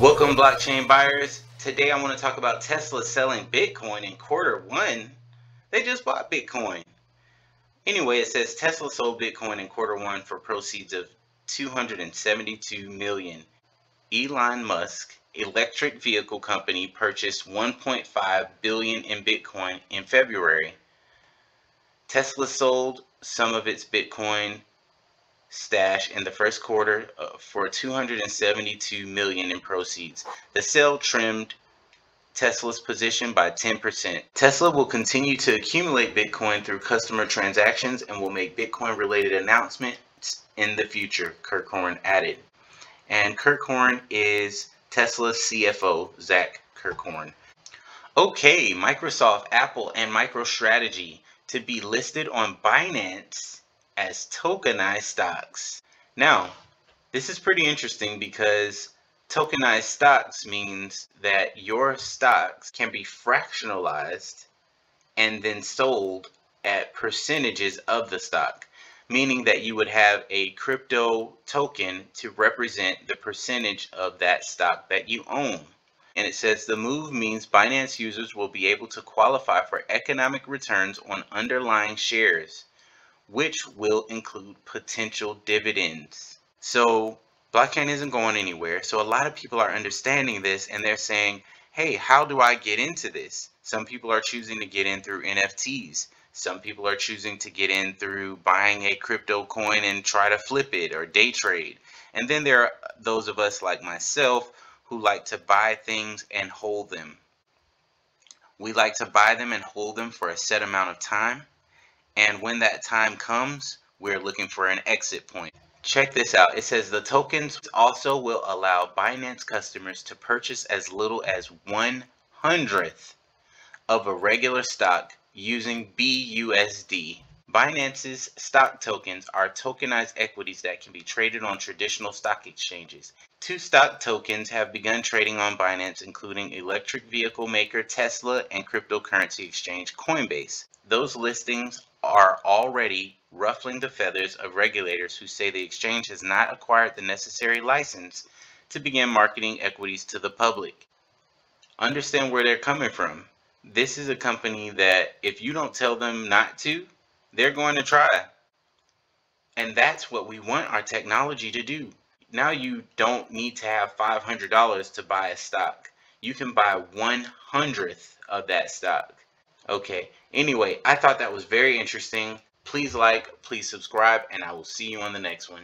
Welcome, blockchain buyers. Today I want to talk about Tesla selling Bitcoin in Q1. They just bought Bitcoin. Anyway, it says Tesla sold Bitcoin in Q1 for proceeds of $272 million. Elon Musk, electric vehicle company, purchased $1.5 billion in Bitcoin in February. Tesla sold some of its Bitcoin stash in the first quarter for $272 million in proceeds. The sale trimmed Tesla's position by 10%. Tesla will continue to accumulate Bitcoin through customer transactions and will make Bitcoin-related announcements in the future, Kirkhorn added. And Kirkhorn is Tesla's CFO, Zach Kirkhorn. Okay, Microsoft, Apple, and MicroStrategy to be listed on Binance as tokenized stocks. Now, this is pretty interesting because tokenized stocks means that your stocks can be fractionalized and then sold at percentages of the stock, meaning that you would have a crypto token to represent the percentage of that stock that you own. And it says the move means Binance users will be able to qualify for economic returns on underlying shares, which will include potential dividends. So blockchain isn't going anywhere. So a lot of people are understanding this and they're saying, hey, how do I get into this? Some people are choosing to get in through NFTs. Some people are choosing to get in through buying a crypto coin and try to flip it or day trade. And then there are those of us like myself who like to buy things and hold them. We like to buy them and hold them for a set amount of time. And when that time comes, we're looking for an exit point. Check this out. It says the tokens also will allow Binance customers to purchase as little as 1/100th of a regular stock using BUSD. Binance's stock tokens are tokenized equities that can be traded on traditional stock exchanges. 2 stock tokens have begun trading on Binance, including electric vehicle maker Tesla and cryptocurrency exchange Coinbase. Those listings are already ruffling the feathers of regulators who say the exchange has not acquired the necessary license to begin marketing equities to the public. Understand where they're coming from. This is a company that if you don't tell them not to, they're going to try. And that's what we want our technology to do. Now you don't need to have $500 to buy a stock. You can buy 1/100th of that stock. Okay, anyway, I thought that was very interesting. Please like, please subscribe, and I will see you on the next one.